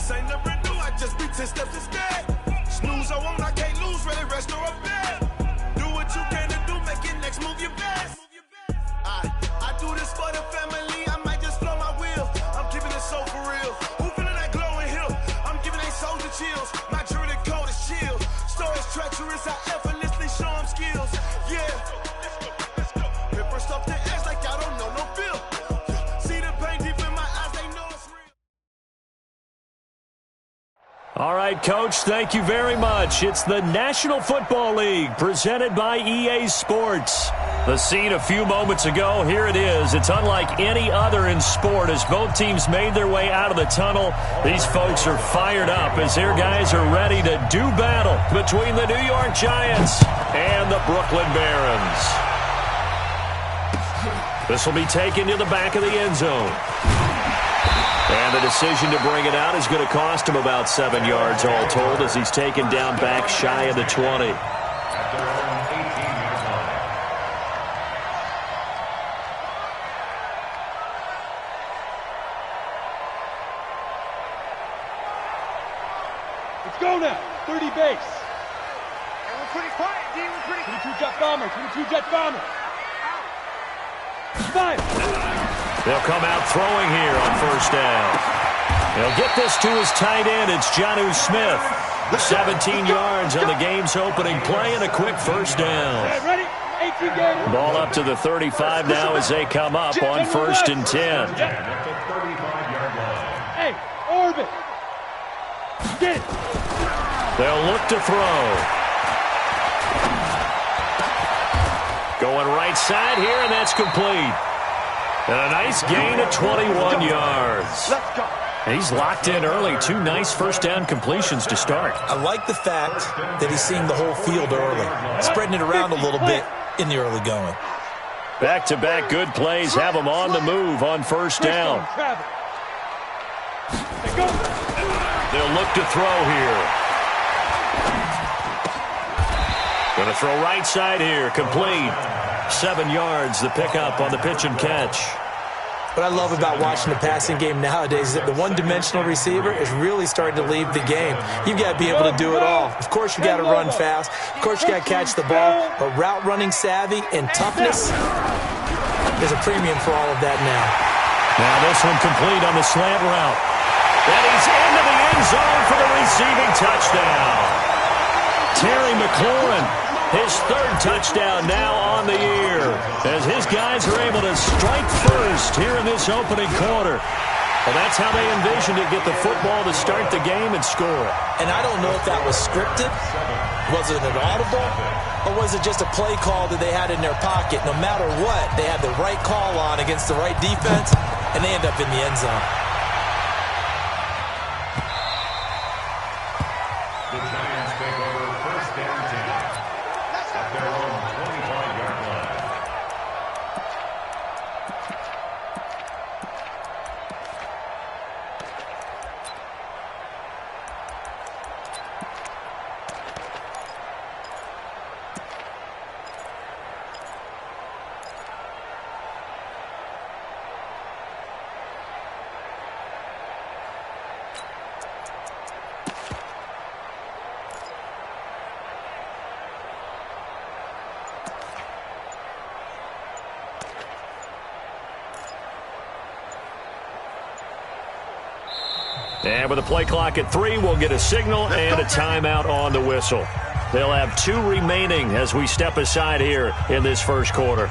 This ain't never new, I just be 10 steps instead. Snooze, I won't, I can't lose, ready, rest or up bed. Do what you can to do, make it next move your best. I do this for the family, I might just flow my wheel. I'm keeping it so for real. Who feeling that glowing hill? I'm giving they soldier chills. My jewelry coat is chill. Stories treacherous, I effortlessly show them skills. Yeah. Ripper stuff the edge like I don't know no feel. See the pain deep in my eyes, they know it's real. All right, Coach, thank you very much. It's the National Football League presented by EA Sports. The scene a few moments ago, here it is. It's unlike any other in sport as both teams made their way out of the tunnel. These folks are fired up as their guys are ready to do battle between the New York Giants and the Brooklyn Barons. This will be taken to the back of the end zone. And the decision to bring it out is going to cost him about 7 yards all told as he's taken down back shy of the 20. Let's go now. 30 base. And we're pretty quiet, D. We're pretty 22 jet bomber. 22 jet bomber. Fire. They'll come out throwing here on first down. They'll get this to his tight end. It's Jonnu Smith. 17 yards on the game's opening play and a quick first down. Ready? 18 games. Ball up to the 35 now as they come up on first and 10. Hey, orbit. Get it. They'll look to throw. Going right side here, and that's complete. And a nice gain of 21 yards. Let's go. He's locked in early. 2 nice first down completions to start. I like the fact that he's seeing the whole field early, spreading it around a little bit in the early going. Back-to-back good plays have him on the move on first down. They'll look to throw here. Going to throw right side here. Complete. 7 yards, the pickup on the pitch and catch. What I love about watching the passing game nowadays is that the one-dimensional receiver is really starting to leave the game. You've got to be able to do it all. Of course, you've got to run fast. Of course, you got to catch the ball. But route running savvy and toughness, there's a premium for all of that now. Now this one complete on the slant route. And he's into the end zone for the receiving touchdown. Terry McLaurin, his 3rd touchdown now on the year, as his guys are able to strike first here in this opening quarter. Well, that's how they envisioned it, get the football to start the game and score. And I don't know if that was scripted. Was it an audible? Or was it just a play call that they had in their pocket? No matter what, they had the right call on against the right defense, and they end up in the end zone. The Giants take over first down 10 at their own 25-yard line. And with a play clock at 3, we'll get a signal and a timeout on the whistle. They'll have 2 remaining as we step aside here in this first quarter.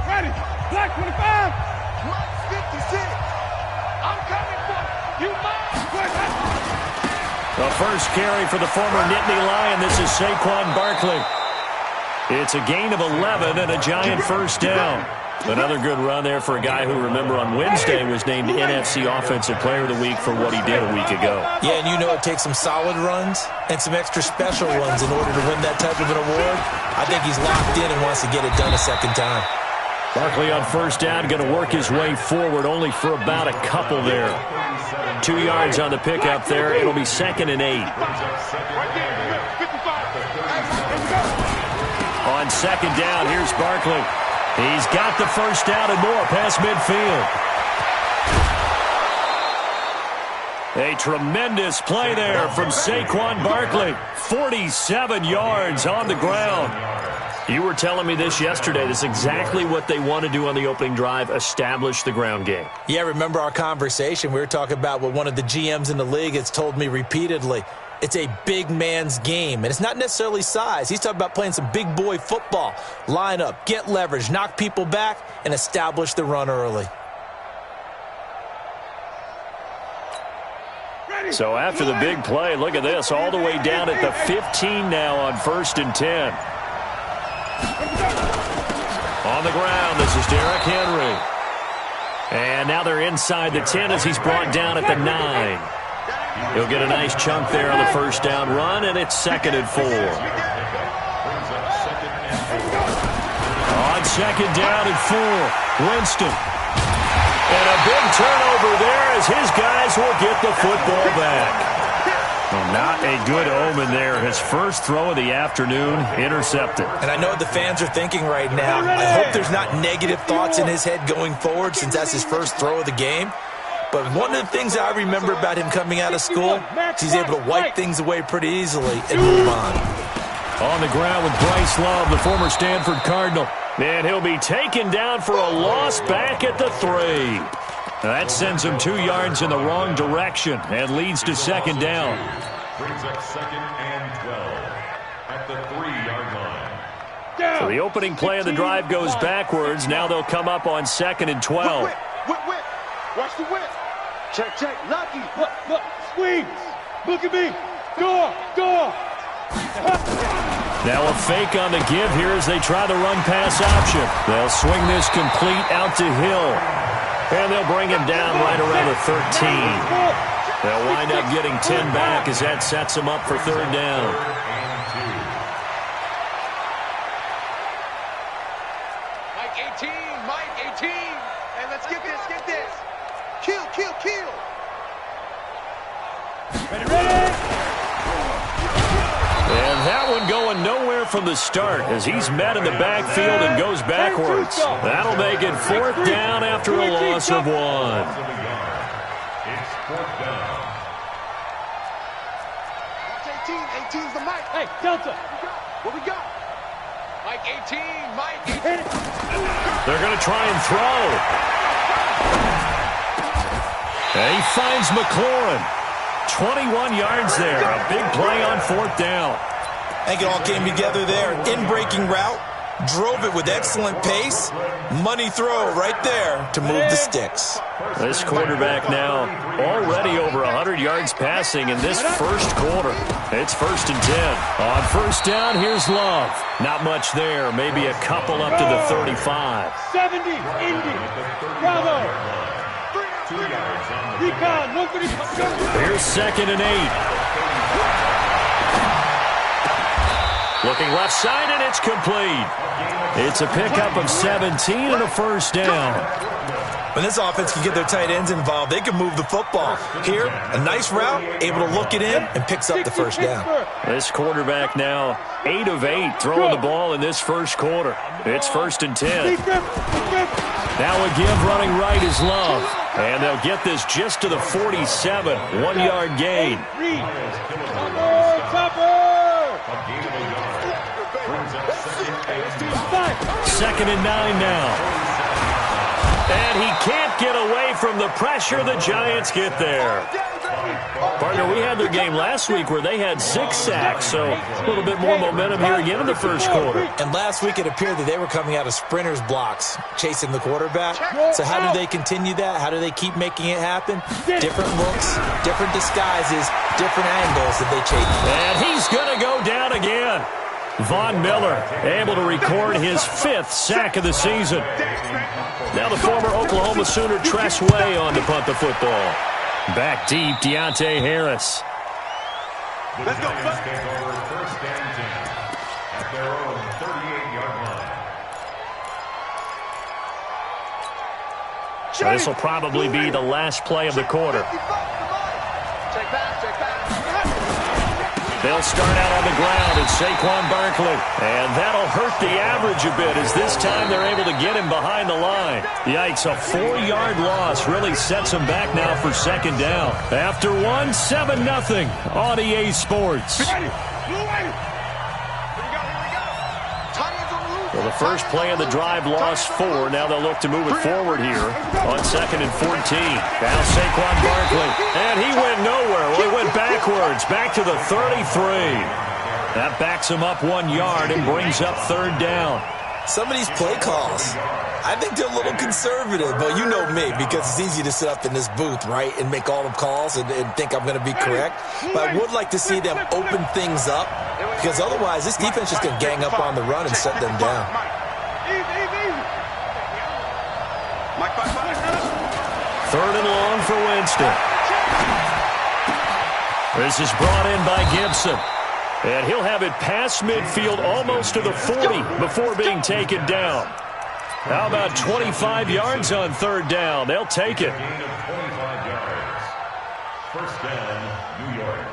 Ready. Black 25. Mike 56. I'm coming for you. The first carry for the former Nittany Lion. This is Saquon Barkley. It's a gain of 11 and a Giant first down. Another good run there for a guy who, remember, on Wednesday was named NFC Offensive Player of the Week for what he did a week ago. Yeah, and you know it takes some solid runs and some extra special ones in order to win that type of an award. I think he's locked in and wants to get it done a second time. Barkley on first down, going to work his way forward, only for about a couple there. 2 yards on the pickup there. It'll be 2nd and 8. second down. Here's Barkley. He's got the first down and more past midfield. A tremendous play there from Saquon Barkley. 47 yards on the ground. You were telling me this yesterday. This is exactly what they want to do on the opening drive, establish the ground game. Yeah, remember our conversation? We were talking about what one of the GMs in the league has told me repeatedly. It's a big man's game, and it's not necessarily size. He's talking about playing some big boy football. Line up, get leverage, knock people back, and establish the run early. So after the big play, look at this, all the way down at the 15 now on 1st and 10. On the ground, this is Derrick Henry. And now they're inside the 10 as he's brought down at the 9. He'll get a nice chunk there on the first down run, and it's 2nd and 4. On 2nd down and 4, Winston. And a big turnover there as his guys will get the football back. Well, not a good omen there. His first throw of the afternoon intercepted. And I know what the fans are thinking right now. I hope there's not negative thoughts in his head going forward since that's his first throw of the game. But one of the things I remember about him coming out of school is he's able to wipe things away pretty easily and move on. On the ground with Bryce Love, the former Stanford Cardinal. And he'll be taken down for a loss back at the 3. That sends him 2 yards in the wrong direction and leads to 2nd down. Brings up 2nd and 12 at the 3-yard line. So the opening play of the drive goes backwards. Now they'll come up on 2nd and 12. Whip. Watch the whip. Check. Lucky. Look. Squeeze. Look at me. Door. Now a fake on the give here as they try the run-pass option. They'll swing this complete out to Hill. And they'll bring him down right around the 13. They'll wind up getting 10 back as that sets them up for 3rd down. Mike 18. And let's get this. Kill. Ready. And that one going nowhere from the start as he's met in the backfield and goes backwards. That'll make it 4th down after a loss of 1. It's 4th down. 18's the Mike. Hey, Delta. What we got? Mike 18. They're going to try and throw. And he finds McLaurin. 21 yards there. A big play on 4th down. I think it all came together there. In-breaking route. Drove it with excellent pace. Money throw right there to move the sticks. This quarterback now already over 100 yards passing in this first quarter. It's 1st and 10. On 1st down, here's Love. Not much there. Maybe a couple up to the 35. 70, Indy. Bravo. 2 yards on the Recon. Here's 2nd and 8. Looking left side, and it's complete. It's a pickup of 17 and a first down. When this offense can get their tight ends involved, they can move the football. Here, a nice route, able to look it in, and picks up the first down. This quarterback now 8 of 8 throwing the ball in this first quarter. It's 1st and 10. Now a give running right is Love. And they'll get this just to the 47. 1-yard gain. Second and 9 now. And he can't get away from the pressure. The Giants get there. Partner, we had their game last week where they had 6 sacks, so a little bit more momentum here again in the first quarter. And last week it appeared that they were coming out of sprinters blocks, chasing the quarterback. So how do they continue that? How do they keep making it happen? Different looks, different disguises, different angles that they chase. And he's going to go down again. Von Miller able to record his 5th sack of the season. Now the former Oklahoma Sooner Tress Way on to punt the football. Back deep, Deontay Harris. Let's go. Take over 1st and 10 at their own 38-yard line. So this will probably be the last play of the quarter. They'll start out on the ground. It's Saquon Barkley. And that'll hurt the average a bit as this time they're able to get him behind the line. Yikes, a 4-yard loss really sets him back now for second down. After one, 7-0 on EA Sports. Well, the first play of the drive lost 4. Now they'll look to move it forward here on 2nd and 14. Now Saquon Barkley. And he went nowhere. Well, he went backwards. Back to the 33. That backs him up 1 yard and brings up 3rd down. Some of these play calls, I think they're a little conservative, but you know me, because it's easy to sit up in this booth, right, and make all the calls and think I'm going to be correct. But I would like to see them open things up, because otherwise this defense is going to gang up on the run and shut them down. 3rd and long for Winston. This is brought in by Gibson. And he'll have it past midfield almost to the 40 before being taken down. How about 25 yards on 3rd down? They'll take it. Gain of 25 yards. First down, New York.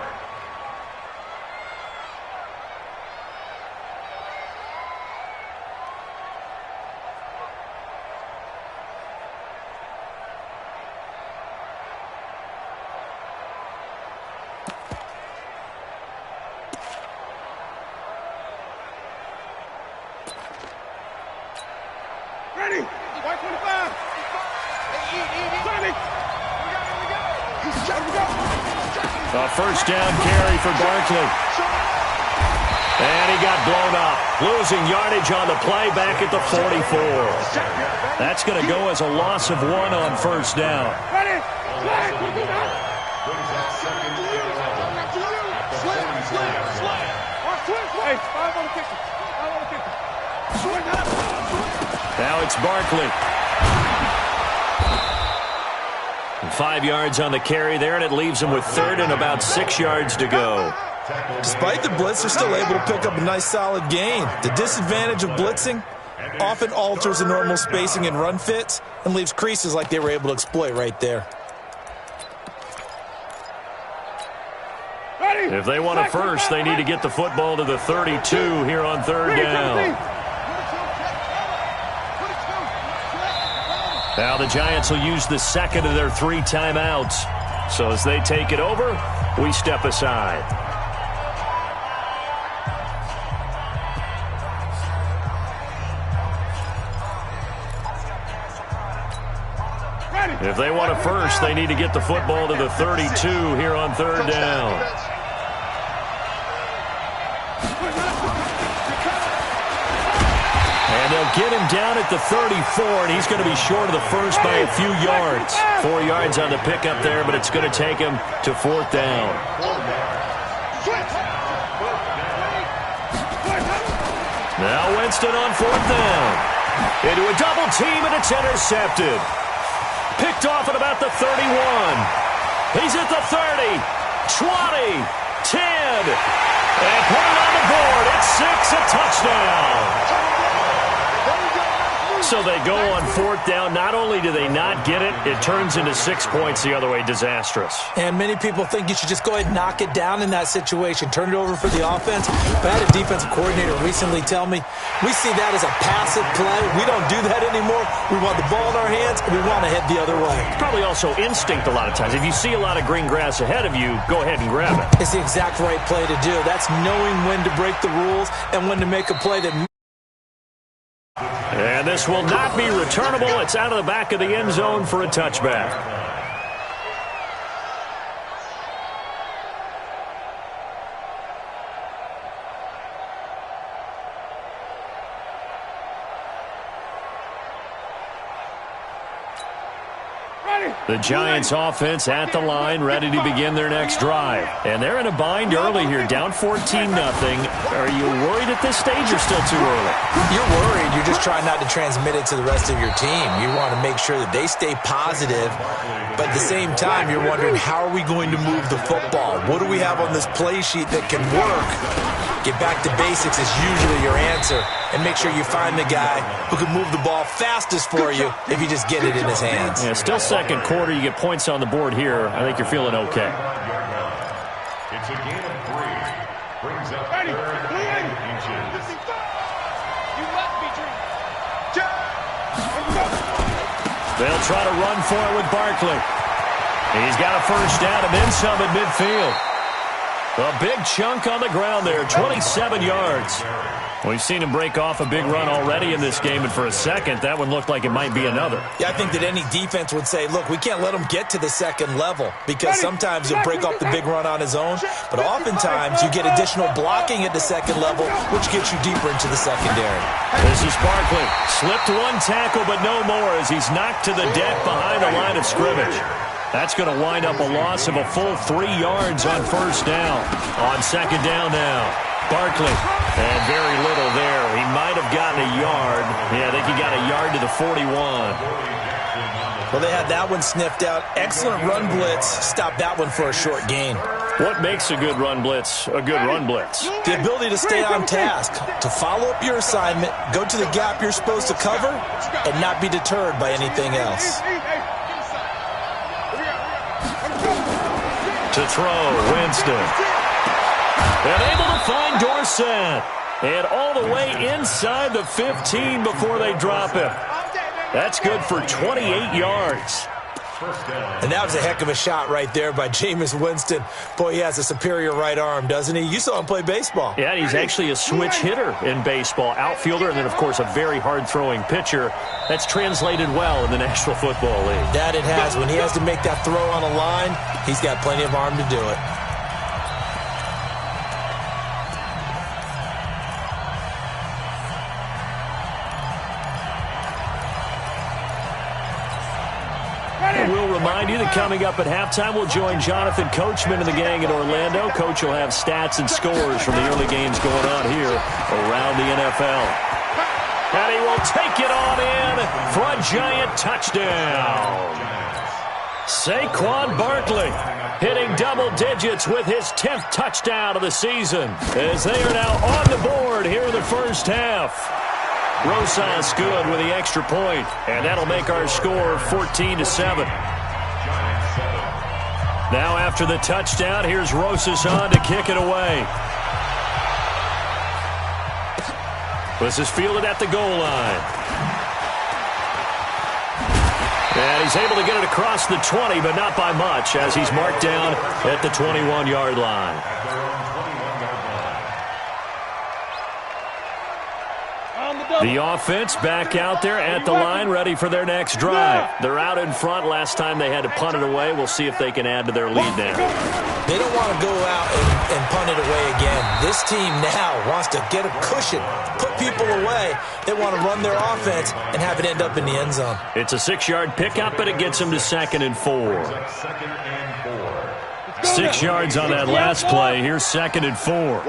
Ready? 125. A first down carry for Barkley. And he got blown up. Losing yardage on the play back at the 44. That's going to go as a loss of 1 on 1st down. Ready? Now it's Barkley. 5 yards on the carry there, and it leaves him with 3rd and about 6 yards to go. Despite the blitz, they're still able to pick up a nice solid gain. The disadvantage of blitzing often alters the normal spacing and run fits and leaves creases like they were able to exploit right there. If they want a first, they need to get the football to the 32 here on 3rd down. Now the Giants will use the 2nd of their 3 timeouts. So as they take it over, we step aside. If they want a first, they need to get the football to the 32 here on 3rd down. And they'll get him down at the 34, and he's going to be short of the first by a few yards. 4 yards on the pickup there, but it's going to take him to 4th down. Now Winston on 4th down. Into a double team, and it's intercepted. Picked off at about the 31. He's at the 30, 20, 10. And put it on the board. It's 6, a touchdown. So they go on 4th down. Not only do they not get it, it turns into 6 points the other way. Disastrous. And many people think you should just go ahead and knock it down in that situation. Turn it over for the offense. But I had a defensive coordinator recently tell me, we see that as a passive play. We don't do that anymore. We want the ball in our hands, and we want to head the other way. Probably also instinct a lot of times. If you see a lot of green grass ahead of you, go ahead and grab it. It's the exact right play to do. That's knowing when to break the rules and when to make a play that... And this will not be returnable. It's out of the back of the end zone for a touchback. The Giants offense at the line, ready to begin their next drive. And they're in a bind early here, down 14-0. Are you worried at this stage or still too early? You're worried. You're just trying not to transmit it to the rest of your team. You want to make sure that they stay positive. But at the same time, you're wondering, how are we going to move the football? What do we have on this play sheet that can work? Get back to basics is usually your answer. And make sure you find the guy who can move the ball fastest for you if you just get it in his hands. Yeah, still second quarter. You get points on the board here. I think you're feeling okay. It's a gain of 3. Brings up 3rd and inches. You must be dreaming. They'll try to run for it with Barkley. He's got a first down and then some at midfield. A big chunk on the ground there, 27 yards. We've seen him break off a big run already in this game, and for a second, that one looked like it might be another. Yeah, I think that any defense would say, look, we can't let him get to the second level because sometimes he'll break off the big run on his own, but oftentimes you get additional blocking at the second level, which gets you deeper into the secondary. This is Barkley. Slipped one tackle, but no more as he's knocked to the deck behind the line of scrimmage. That's going to wind up a loss of a full 3 yards on first down. On second down now, Barkley. And very little there. He might have gotten a yard. Yeah, I think he got a yard to the 41. Well, they had that one sniffed out. Excellent run blitz. Stop that one for a short gain. What makes a good run blitz a good run blitz? The ability to stay on task, to follow up your assignment, go to the gap you're supposed to cover, and not be deterred by anything else. To throw, Winston. And able to find Dorsett. And all the way inside the 15 before they drop him. That's good for 28 yards. And that was a heck of a shot right there by Jameis Winston. Boy, he has a superior right arm, doesn't he? You saw him play baseball. Yeah, he's actually a switch hitter in baseball. Outfielder and then, of course, a very hard-throwing pitcher. That's translated well in the National Football League. That it has. When he has to make that throw on a line, he's got plenty of arm to do it. We'll remind you that coming up at halftime, we'll join Jonathan Coachman and the gang in Orlando. Coach will have stats and scores from the early games going on here around the NFL. And he will take it on in for a giant touchdown. Saquon Barkley hitting double digits with his 10th touchdown of the season as they are now on the board here in the first half. Rosas good with the extra point, and that'll make our score 14-7. Now after the touchdown, here's Rosas on to kick it away. This is fielded at the goal line. And he's able to get it across the 20, but not by much, as he's marked down at the 21-yard line. The offense back out there at the line, ready for their next drive. They're out in front. Last time they had to punt it away. We'll see if they can add to their lead now. They don't want to go out and punt it away again. This team now wants to get a cushion, put people away. They want to run their offense and have it end up in the end zone. It's a 6-yard pickup, but it gets them to 2nd and 4. 6 yards on that last play. Here's 2nd and 4.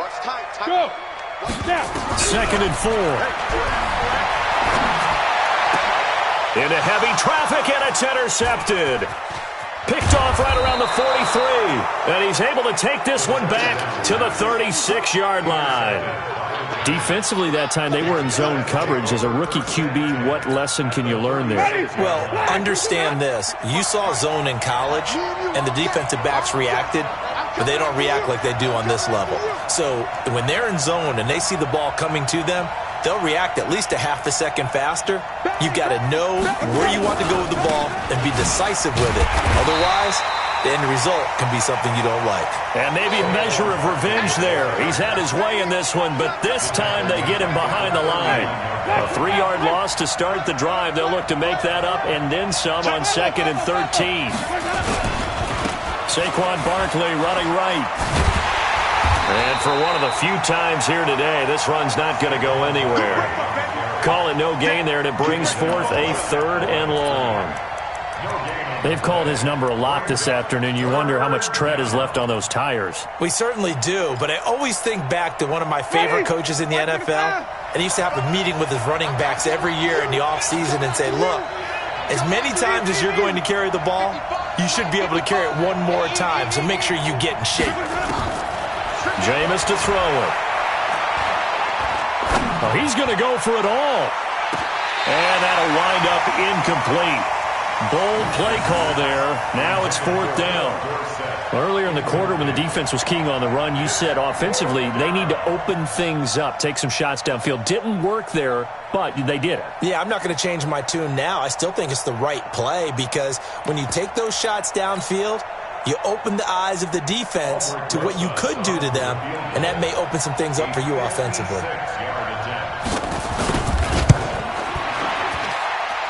Go. 2nd and 4. Into heavy traffic, and it's intercepted. Picked off right around the 43. And he's able to take this one back to the 36-yard line. Defensively that time, they were in zone coverage. As a rookie QB, what lesson can you learn there? Well, understand this. You saw zone in college, and the defensive backs reacted, but they don't react like they do on this level. So when they're in zone and they see the ball coming to them, they'll react at least a half a second faster. You've got to know where you want to go with the ball and be decisive with it. Otherwise, the end result can be something you don't like. And maybe a measure of revenge there. He's had his way in this one, but this time they get him behind the line. A 3-yard loss to start the drive. They'll look to make that up and then some on 2nd and 13. Saquon Barkley running right. And for one of the few times here today, this run's not going to go anywhere. Call it no gain there, and it brings forth a 3rd and long. They've called his number a lot this afternoon. You wonder how much tread is left on those tires. We certainly do, but I always think back to one of my favorite coaches in the NFL, and he used to have a meeting with his running backs every year in the offseason and say, look, as many times as you're going to carry the ball, you should be able to carry it one more time, so make sure you get in shape. Jameis to throw it. Oh, he's going to go for it all. And that'll wind up incomplete. Bold play call there. Now it's 4th down. Earlier in the quarter when the defense was keying on the run, you said offensively they need to open things up, take some shots downfield. Didn't work there, but they did it. Yeah, I'm not going to change my tune now. I still think it's the right play because when you take those shots downfield, you open the eyes of the defense to what you could do to them, and that may open some things up for you offensively.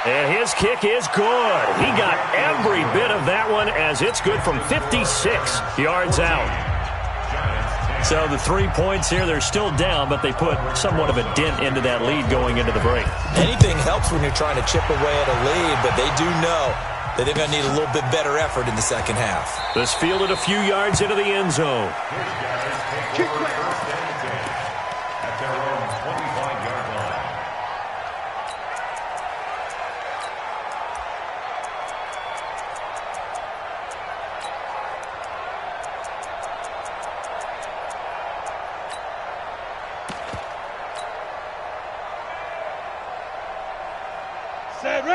And his kick is good. He got every bit of that one as it's good from 56 yards out. So the 3 points here, they're still down, but they put somewhat of a dent into that lead going into the break. Anything helps when you're trying to chip away at a lead, but they do know that they're going to need a little bit better effort in the second half. This fielded a few yards into the end zone. At their own 25-yard line.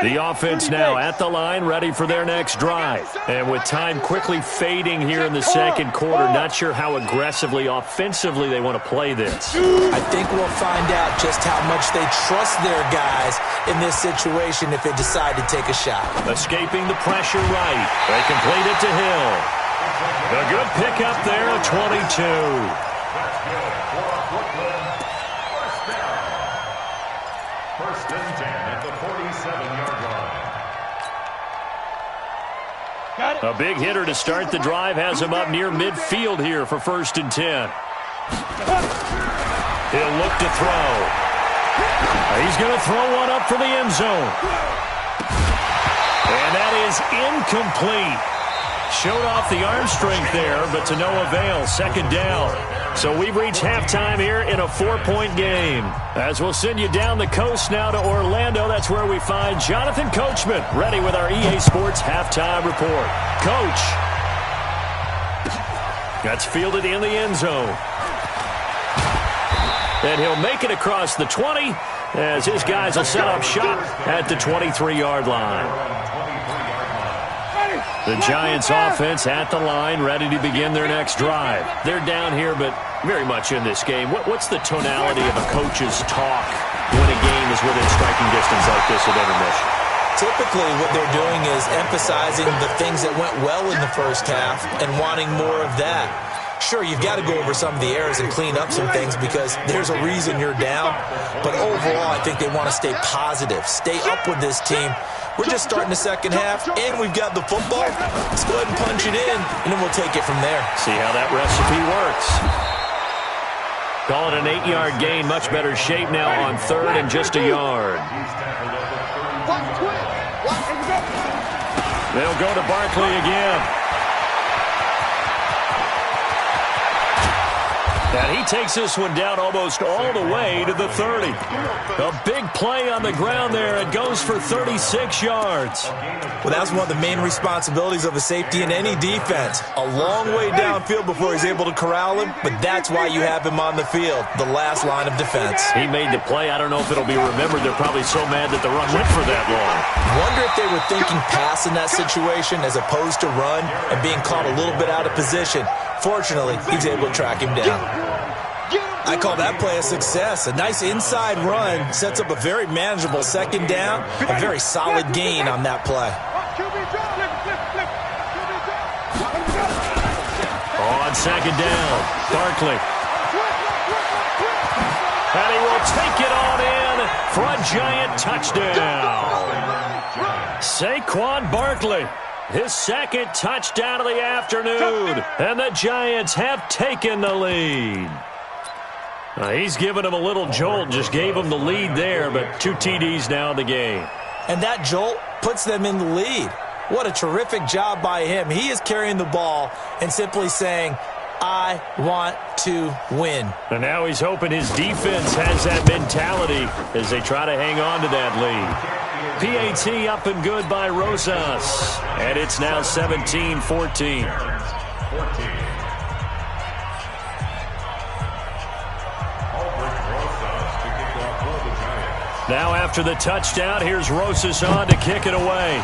The offense now at the line, ready for their next drive. And with time quickly fading here in the second quarter, not sure how aggressively, offensively they want to play this. I think we'll find out just how much they trust their guys in this situation if they decide to take a shot. Escaping the pressure right. They complete it to Hill. A good pickup there at 22. That's good for Brooklyn. First down. 1st and 10 at the 47-yard line. A big hitter to start the drive has him up near midfield here for 1st and 10. He'll look to throw. He's going to throw one up for the end zone. And that is incomplete. Showed off the arm strength there, but to no avail. 2nd down. So we've reached halftime here in a 4-point game. As we'll send you down the coast now to Orlando, that's where we find Jonathan Coachman, ready with our EA Sports halftime report. Coach. That's fielded in the end zone. And he'll make it across the 20 as his guys will set up shop at the 23-yard line. The Giants offense at the line, ready to begin their next drive. They're down here, but very much in this game. What's the tonality of a coach's talk when a game is within striking distance like this at intermission? Typically, what they're doing is emphasizing the things that went well in the first half and wanting more of that. Sure, you've got to go over some of the errors and clean up some things because there's a reason you're down. But overall, I think they want to stay positive, stay up with this team. We're just starting the second half, and we've got the football. Let's go ahead and punch it in, and then we'll take it from there. See how that recipe works. Call it an 8-yard gain. Much better shape now on 3rd and just a yard. They'll go to Barkley again. And he takes this one down almost all the way to the 30. A big play on the ground there. It goes for 36 yards. Well, that's one of the main responsibilities of a safety in any defense. A long way downfield before he's able to corral him, but that's why you have him on the field, the last line of defense. He made the play. I don't know if it'll be remembered. They're probably so mad that the run went for that long. Wonder if they were thinking pass in that situation as opposed to run and being caught a little bit out of position. Fortunately, he's able to track him down. I call that play a success. A nice inside run sets up a very manageable 2nd down. A very solid gain on that play. On 2nd down, Barkley. And he will take it on in for a Giant touchdown. Saquon Barkley. His 2nd touchdown of the afternoon. And the Giants have taken the lead. He's given him a little jolt, just gave him the lead there, but 2 TDs now in the game. And that jolt puts them in the lead. What a terrific job by him. He is carrying the ball and simply saying, I want to win. And now he's hoping his defense has that mentality as they try to hang on to that lead. PAT up and good by Rosas. And it's now 17-14. Now after the touchdown, here's Rosas on to kick it away.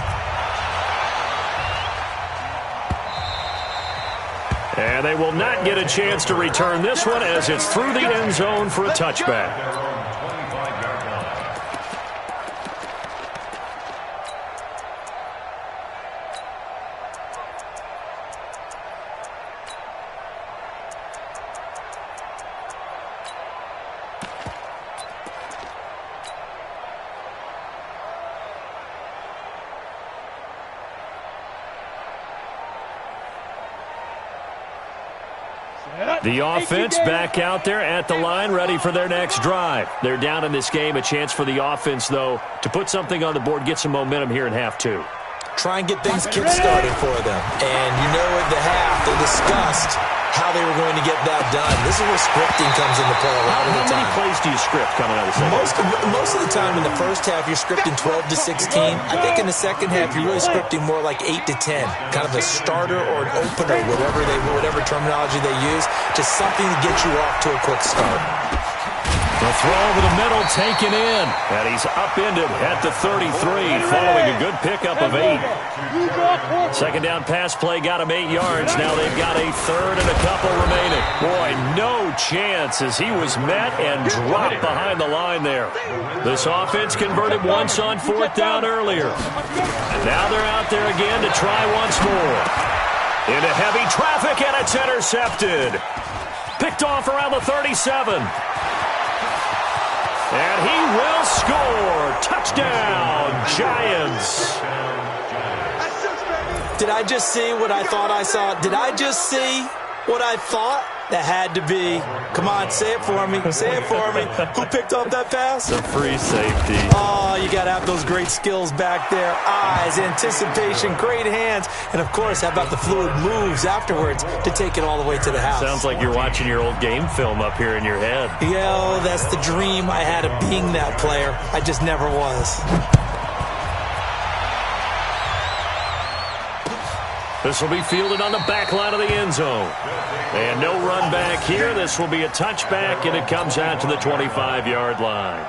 And they will not get a chance to return this one as it's through the end zone for a touchback. The offense back out there at the line, ready for their next drive. They're down in this game. A chance for the offense, though, to put something on the board, get some momentum here in half two. Try and get things kick-started for them. And you know at the half, they discussed how they were going to get that done. This is where scripting comes into play a lot of the time. How many plays do you script coming out of the second? Most of the time in the first half, you're scripting 12 to 16. I think in the second half, you're really scripting more like 8 to 10. Kind of a starter or an opener, whatever terminology they use. Just something to get you off to a quick start. The throw over the middle taken in. And he's upended at the 33 following a good pickup of 8. Second down pass play got him 8 yards. Now they've got a third and a couple remaining. Boy, no chance as he was met and dropped behind the line there. This offense converted once on fourth down earlier. And now they're out there again to try once more. Into heavy traffic and it's intercepted. Picked off around the 37. And he will score. Touchdown, Giants. Did I just see what I thought I saw? Did I just see what I thought? That had to be. Come on, say it for me. Say it for me. Who picked up that pass? The free safety. Oh, you got to have those great skills back there. Eyes, anticipation, great hands. And, of course, how about the fluid moves afterwards to take it all the way to the house? Sounds like you're watching your old game film up here in your head. Yeah, that's the dream I had of being that player. I just never was. This will be fielded on the back line of the end zone. And no run back here. This will be a touchback, and it comes out to the 25-yard line.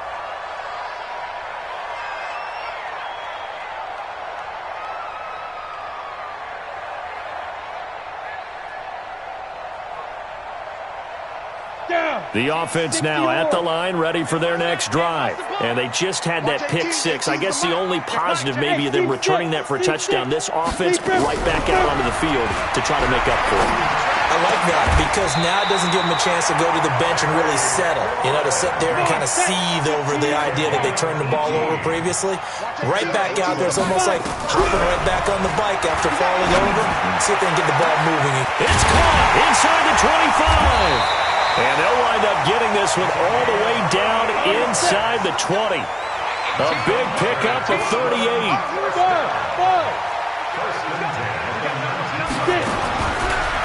The offense now at the line, ready for their next drive. And they just had that pick six. I guess the only positive maybe of them returning that for a touchdown. This offense right back out onto the field to try to make up for it. I like that because now it doesn't give them a chance to go to the bench and really settle. You know, to sit there and kind of seethe over the idea that they turned the ball over previously. Right back out there. It's almost like hopping right back on the bike after falling over. See if they can get the ball moving. It's caught inside the 25. And they'll wind up getting this one all the way down inside the 20. A big pickup of 38.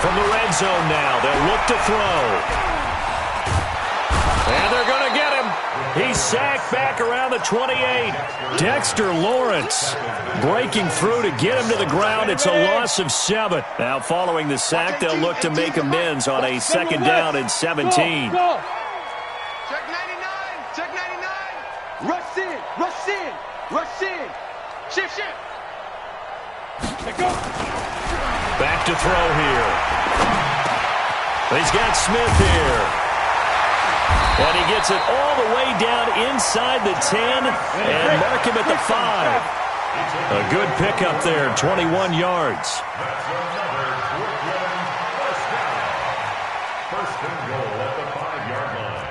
From the red zone now, they'll look to throw. And they're going to get him. He's sacked back around the 28. Dexter Lawrence breaking through to get him to the ground. It's a loss of 7. Now following the sack, they'll look to make amends on a second down and 17. Check 99. Check 99. Rush in. Rush in. Rush in. Shift, shift. Let go. Back to throw here. He's got Smith here. And he gets it all the way down inside the 10 and mark him at the 5. A good pickup there, 21 yards. First and goal at the 5-yard line.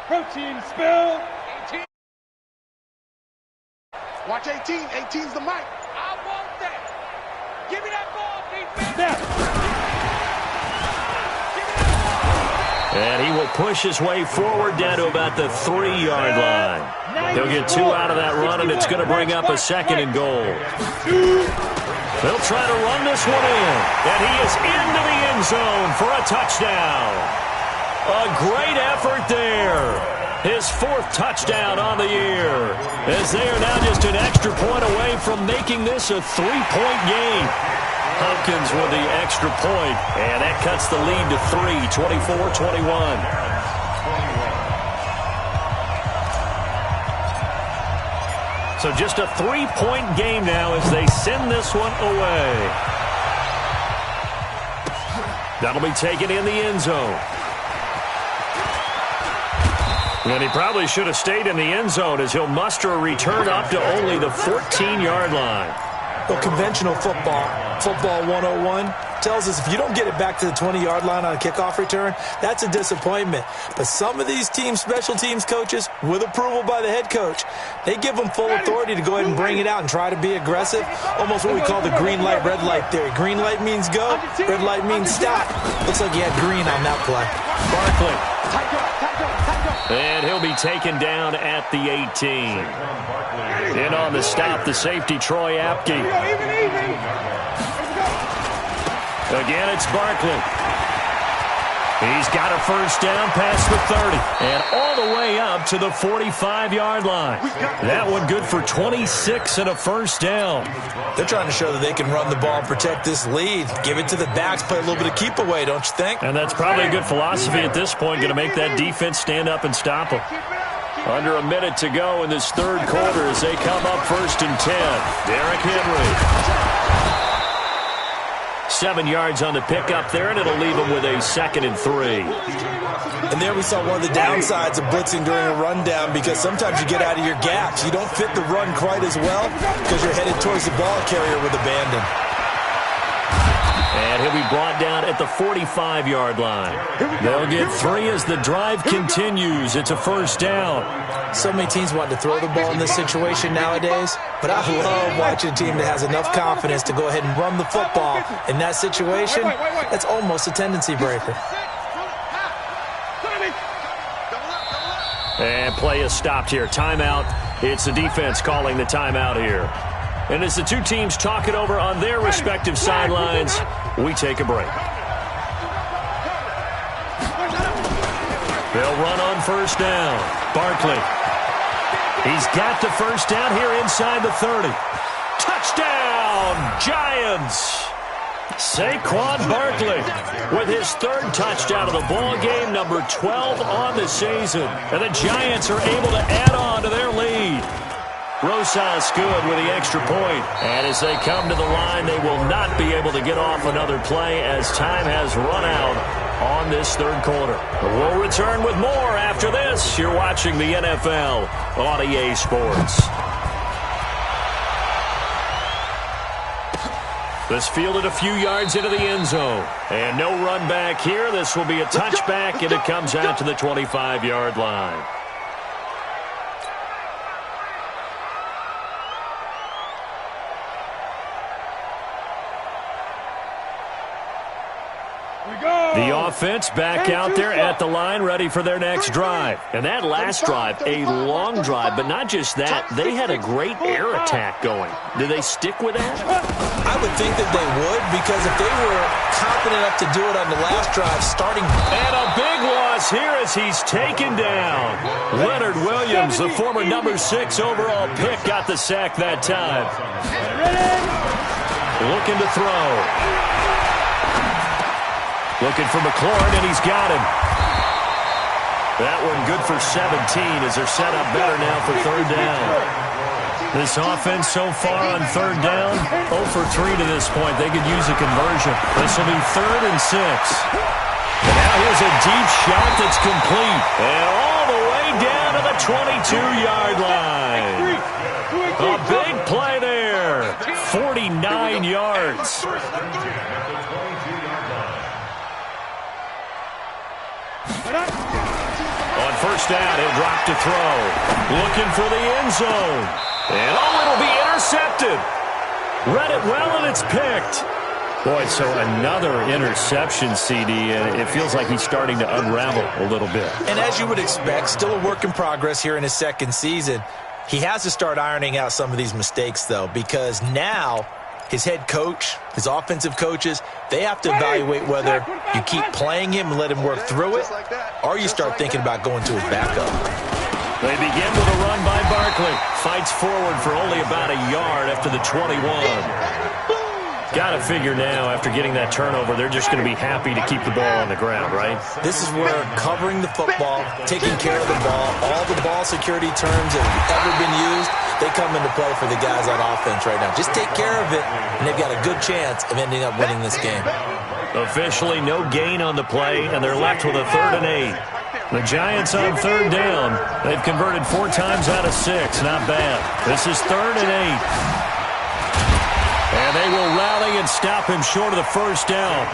Protein spill. 18. Watch 18. 18's the mic. I want that. Give me that ball, defense. Snap. And he will push his way forward down to about the 3-yard line. He'll get 2 out of that run, and it's going to bring up a second and goal. They'll try to run this one in, and he is into the end zone for a touchdown. A great effort there. His 4th touchdown on the year, as they are now just an extra point away from making this a 3-point game. Hopkins with the extra point, and that cuts the lead to 3, 24-21. So just a 3-point game now as they send this one away. That'll be taken in the end zone. And he probably should have stayed in the end zone as he'll muster a return up to only the 14-yard line. Well, conventional football 101, tells us if you don't get it back to the 20-yard line on a kickoff return, that's a disappointment. But some of these special teams coaches, with approval by the head coach, they give them full authority to go ahead and bring it out and try to be aggressive. Almost what we call the green light, red light theory. Green light means go, red light means stop. Looks like he had green on that play. Barkley. And he'll be taken down at the 18. In on the stop, the safety, Troy Apke. Again, it's Barkley. He's got a first down past the 30 and all the way up to the 45-yard line. That one good for 26 and a first down. They're trying to show that they can run the ball and protect this lead. Give it to the backs, play a little bit of keep away, don't you think? And that's probably a good philosophy at this point, going to make that defense stand up and stop them. Under a minute to go in this third quarter as they come up 1st and 10. Derrick Henry. 7 yards on the pickup there, and it'll leave him with a 2nd and 3. And there we saw one of the downsides of blitzing during a rundown, because sometimes you get out of your gaps. You don't fit the run quite as well because you're headed towards the ball carrier with abandon. And he'll be brought down at the 45-yard line. They'll get 3 as the drive continues. It's a first down. So many teams want to throw the ball in this situation nowadays, but I love watching a team that has enough confidence to go ahead and run the football. In that situation, that's almost a tendency breaker. And play is stopped here. Timeout. It's the defense calling the timeout here. And as the two teams talk it over on their respective sidelines, we take a break. They'll run on first down. Barkley. He's got the first down here inside the 30. Touchdown, Giants! Saquon Barkley with his 3rd touchdown of the ball game, number 12 on the season. And the Giants are able to add on to their lead. Rosas good with the extra point. And as they come to the line, they will not be able to get off another play as time has run out on this third quarter. We'll return with more after this. You're watching the NFL on EA Sports. This fielded a few yards into the end zone. And no run back here. This will be a touchback, and it comes out to the 25-yard line. The offense back out there at the line, ready for their next drive. And that last drive, a long drive, but not just that. They had a great air attack going. Do they stick with that? I would think that they would, because if they were confident enough to do it on the last drive, starting... And a big loss here as he's taken down. Leonard Williams, the former number 6 overall pick, got the sack that time. Looking to throw. Looking for McLaurin, and he's got him. That one good for 17 as they're set up better now for 3rd down. This offense so far on 3rd down, 0 for 3 to this point. They could use a conversion. This will be 3rd and 6. And now here's a deep shot that's complete. And all the way down to the 22-yard line. A big play there. 49 yards. On first down, he'll drop to throw. Looking for the end zone. And it'll be intercepted. Read it well, and it's picked. Boy, so another interception, CD, and it feels like he's starting to unravel a little bit. And as you would expect, still a work in progress here in his 2nd season. He has to start ironing out some of these mistakes, though, because now his head coach, his offensive coaches, they have to evaluate whether you keep playing him and let him work through it, or you start thinking about going to his backup. They begin with a run by Barkley. Fights forward for only about a yard after the 21. Got to figure now, after getting that turnover, they're just going to be happy to keep the ball on the ground, right? This is where covering the football, taking care of the ball, all the ball security terms that have ever been used, they come into play for the guys on offense right now. Just take care of it, and they've got a good chance of ending up winning this game. Officially no gain on the play, and they're left with a 3rd and 8. The Giants on 3rd down. They've converted 4 times out of 6. Not bad. This is 3rd and 8. And they will rally and stop him short of the 1st down.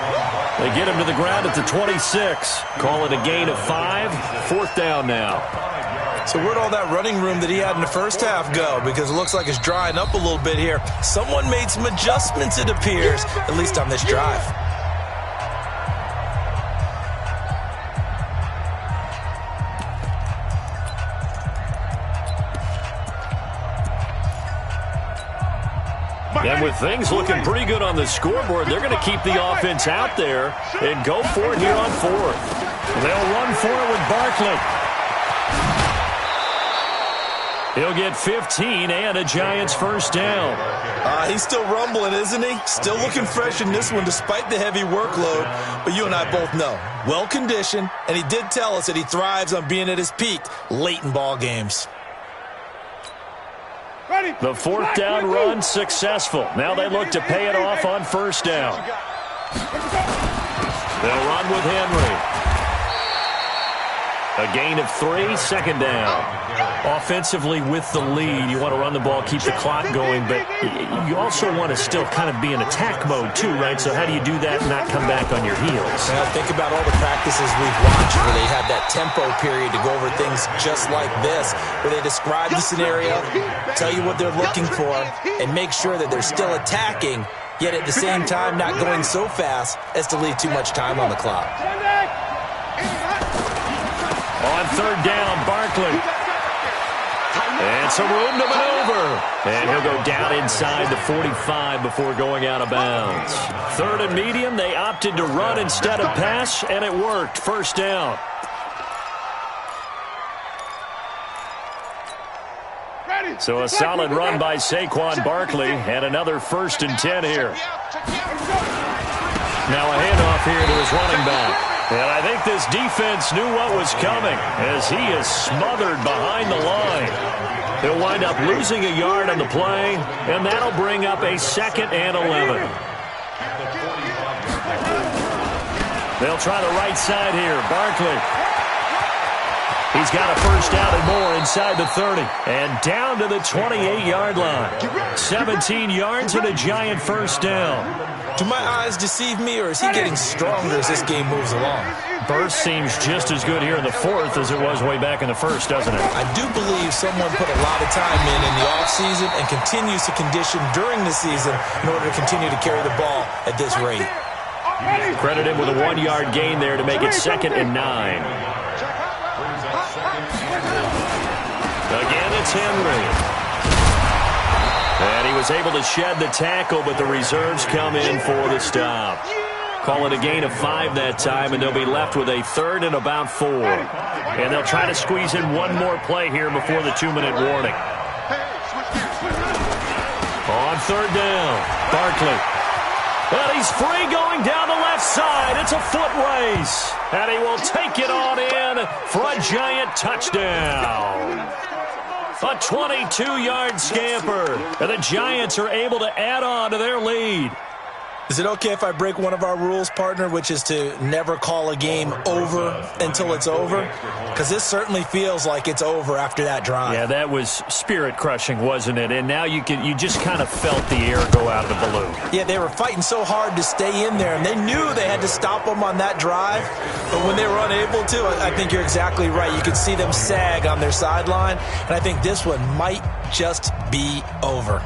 They get him to the ground at the 26. Call it a gain of 5. 4th down now. So where'd all that running room that he had in the first half go? Because it looks like it's drying up a little bit here. Someone made some adjustments, it appears, at least on this drive. And with things looking pretty good on the scoreboard, they're going to keep the offense out there and go for it here on 4th. They'll run for it with Barkley. He'll get 15 and a Giants 1st down. He's still rumbling, isn't he? Still looking fresh in this one despite the heavy workload. But you and I both know, well-conditioned, and he did tell us that he thrives on being at his peak late in ball games. The 4th down run successful. Now they look to pay it off on 1st down. They'll run with Henry. A gain of 3, 2nd down. Offensively with the lead, you want to run the ball, keep the clock going, but you also want to still kind of be in attack mode too, right? So how do you do that and not come back on your heels? Well, think about all the practices we've watched where they have that tempo period to go over things just like this, where they describe the scenario, tell you what they're looking for, and make sure that they're still attacking, yet at the same time not going so fast as to leave too much time on the clock. On 3rd down, Barkley. And some room to maneuver. And he'll go down inside the 45 before going out of bounds. 3rd and medium, they opted to run instead of pass, and it worked. 1st down. So a solid run by Saquon Barkley, and another 1st and 10 here. Now a handoff here to his running back. And I think this defense knew what was coming as he is smothered behind the line. He'll wind up losing a yard on the play, and that'll bring up a 2nd and 11. They'll try the right side here. Barkley. He's got a 1st down and more inside the 30. And down to the 28-yard line. 17 yards and a Giant 1st down. Do my eyes deceive me, or is he getting stronger as this game moves along? Burst seems just as good here in the 4th as it was way back in the 1st, doesn't it? I do believe someone put a lot of time in the offseason and continues to condition during the season in order to continue to carry the ball at this rate. Credit him with a 1-yard gain there to make it 2nd and 9. Again, it's Henry. And he was able to shed the tackle, but the reserves come in for the stop. Call it a gain of 5 that time, and they'll be left with a 3rd and about 4. And they'll try to squeeze in one more play here before the 2-minute warning. On 3rd down, Barkley. And he's free going down the left side. It's a foot race. And he will take it on in for a Giant touchdown. A 22-yard scamper. And the Giants are able to add on to their lead. Is it okay if I break one of our rules, partner, which is to never call a game over until it's over? Because this certainly feels like it's over after that drive. Yeah, that was spirit-crushing, wasn't it? And now you just kind of felt the air go out of the balloon. Yeah, they were fighting so hard to stay in there, and they knew they had to stop them on that drive. But when they were unable to, I think you're exactly right. You could see them sag on their sideline, and I think this one might just be over.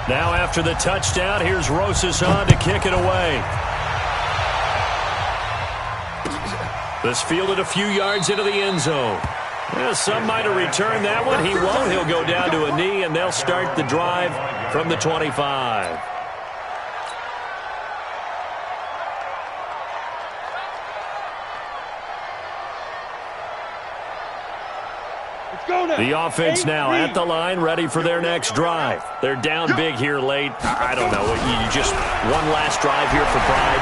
Now after the touchdown, here's Rosas on to kick it away. This fielded a few yards into the end zone. Yeah, some might have returned that one. He won't. He'll go down to a knee, and they'll start the drive from the 25. The offense now at the line, ready for their next drive. They're down big here late. I don't know. You just one last drive here for pride.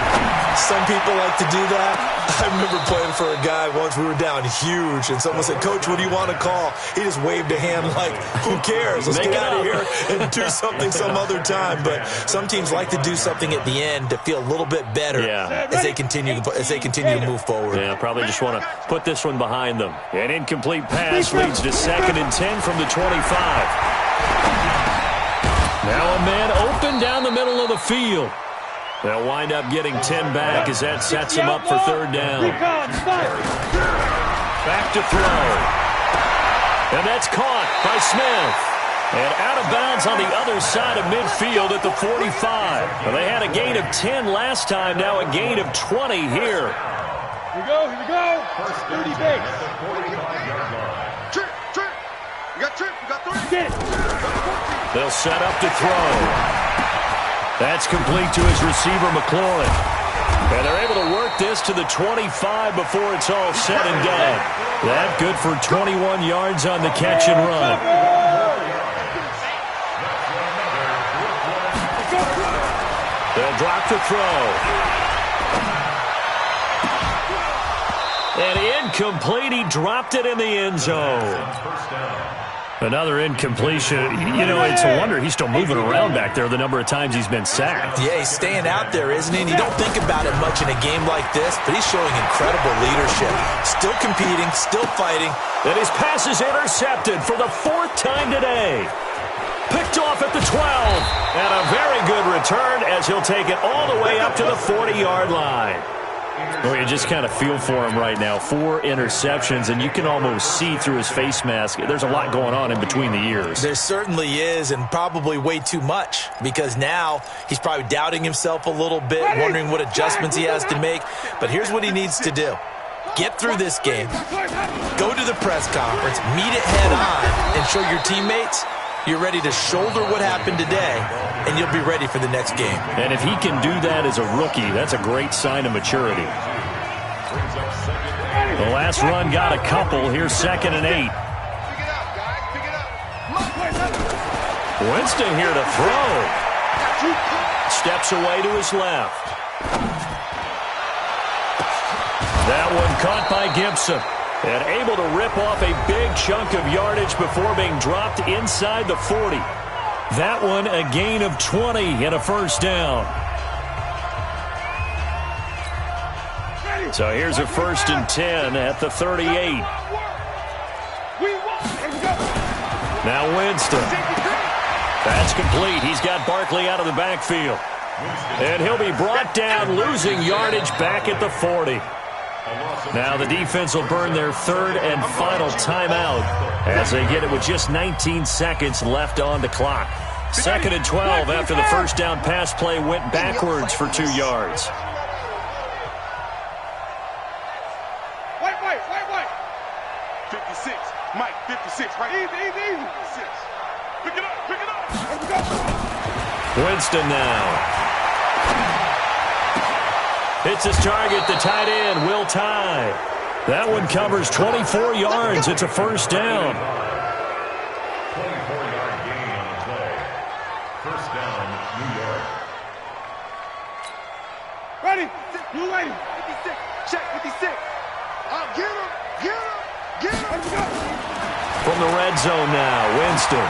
Some people like to do that. I remember playing for a guy once. We were down huge, and someone said, "Coach, what do you want to call?" He just waved a hand like, "Who cares? Let's get out of here and do something some other time." But some teams like to do something at the end to feel a little bit better as they continue to move forward. Yeah, probably just want to put this one behind them. An incomplete pass leads to 2nd and 10 from the 25. Now a man open down the middle of the field. They'll wind up getting 10 back as that sets him up for 3rd down. Back to throw. And that's caught by Smith. And out of bounds on the other side of midfield at the 45. Well, they had a gain of 10 last time, now a gain of 20 here. Here we go. First 30 base. base. 45-yard line. Trip. You got 3. They'll set up to throw. That's complete to his receiver, McLaurin. And they're able to work this to the 25 before it's all said and done. That good for 21 yards on the catch and run. They'll drop the throw. And incomplete. He dropped it in the end zone. Another incompletion. You know, it's a wonder he's still moving around back there the number of times he's been sacked. Yeah, he's staying out there, isn't he? And you don't think about it much in a game like this, but he's showing incredible leadership. Still competing, still fighting. And his pass is intercepted for the 4th time today. Picked off at the 12. And a very good return as he'll take it all the way up to the 40-yard line. Well, you just kind of feel for him right now. 4 interceptions, and you can almost see through his face mask. There's a lot going on in between the ears. There certainly is, and probably way too much, because now he's probably doubting himself a little bit, wondering what adjustments he has to make. But here's what he needs to do. Get through this game, go to the press conference, meet it head on, and show your teammates you're ready to shoulder what happened today, and you'll be ready for the next game. And if he can do that as a rookie, that's a great sign of maturity. The last run got a couple. Here's 2nd and 8. Winston here to throw. Steps away to his left. That one caught by Gibson. And able to rip off a big chunk of yardage before being dropped inside the 40. That one a gain of 20 and a 1st down. So here's a 1st and 10 at the 38. Now Winston. That's complete. He's got Barkley out of the backfield. And he'll be brought down, losing yardage back at the 40. Now the defense will burn their 3rd and final timeout as they get it with just 19 seconds left on the clock. 2nd and 12 after the 1st down pass play went backwards for 2 yards. White. 56. Mike, 56. Right. Easy. 56. Pick it up. Winston now. Hits his target, the tight end, Will Tye. That one covers 24 yards. It's a 1st down. 24-yard gain on the play. 1st down, New York. Ready. You ready. 56. Check 56. Get him. From the red zone now, Winston.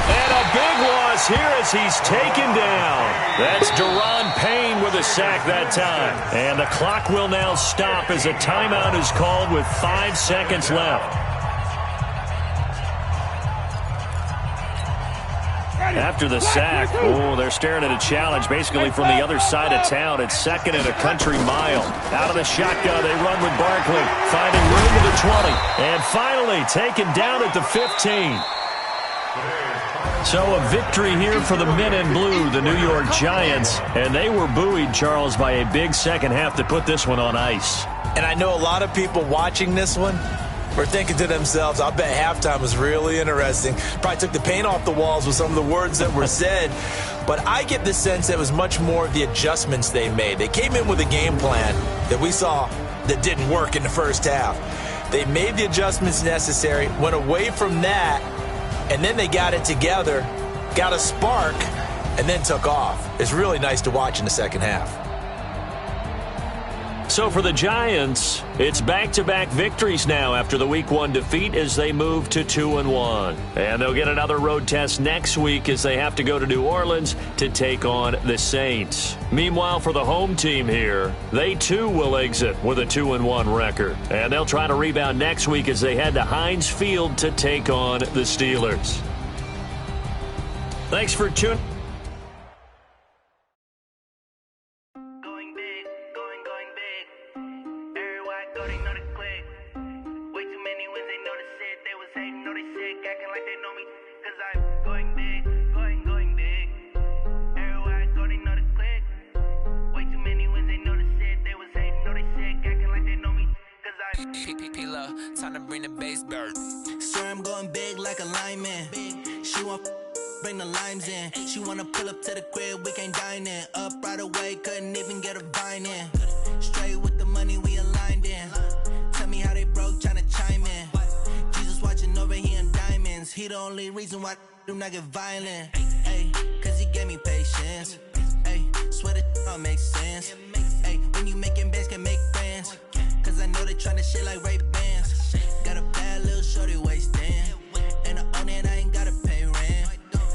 And a big loss here as he's taken down. That's Deron Payne with a sack that time. And the clock will now stop as a timeout is called with 5 seconds left. After the sack, they're staring at a challenge basically from the other side of town. It's 2nd and a country mile. Out of the shotgun, they run with Barkley, finding room to the 20. And finally taken down at the 15. So a victory here for the men in blue, the New York Giants. And they were buoyed, Charles, by a big second half to put this one on ice. And I know a lot of people watching this one were thinking to themselves, I bet halftime was really interesting. Probably took the paint off the walls with some of the words that were said. But I get the sense that it was much more of the adjustments they made. They came in with a game plan that we saw that didn't work in the 1st half. They made the adjustments necessary, went away from that, and then they got it together, got a spark, and then took off. It's really nice to watch in the second half. So for the Giants, it's back-to-back victories now after the Week 1 defeat as they move to 2-1. And they'll get another road test next week as they have to go to New Orleans to take on the Saints. Meanwhile, for the home team here, they too will exit with a 2-1 record. And they'll try to rebound next week as they head to Heinz Field to take on the Steelers. Thanks for tuning. Time to bring the bass bird. Swear I'm going big like a lineman. She want bring the limes in. She wanna pull up to the crib, we can't dine in. Up right away, couldn't even get a vine in. Straight with the money we aligned in. Tell me how they broke, tryna chime in. Jesus watching over here in diamonds. He the only reason why I do not get violent. Ay, cause he gave me patience. Ay, swear that all makes sense. Ay, when you making bands, can make friends. Cause I know they tryna shit like Ray-Bans. Got a bad little shorty wasting. And I own it, I ain't gotta pay rent.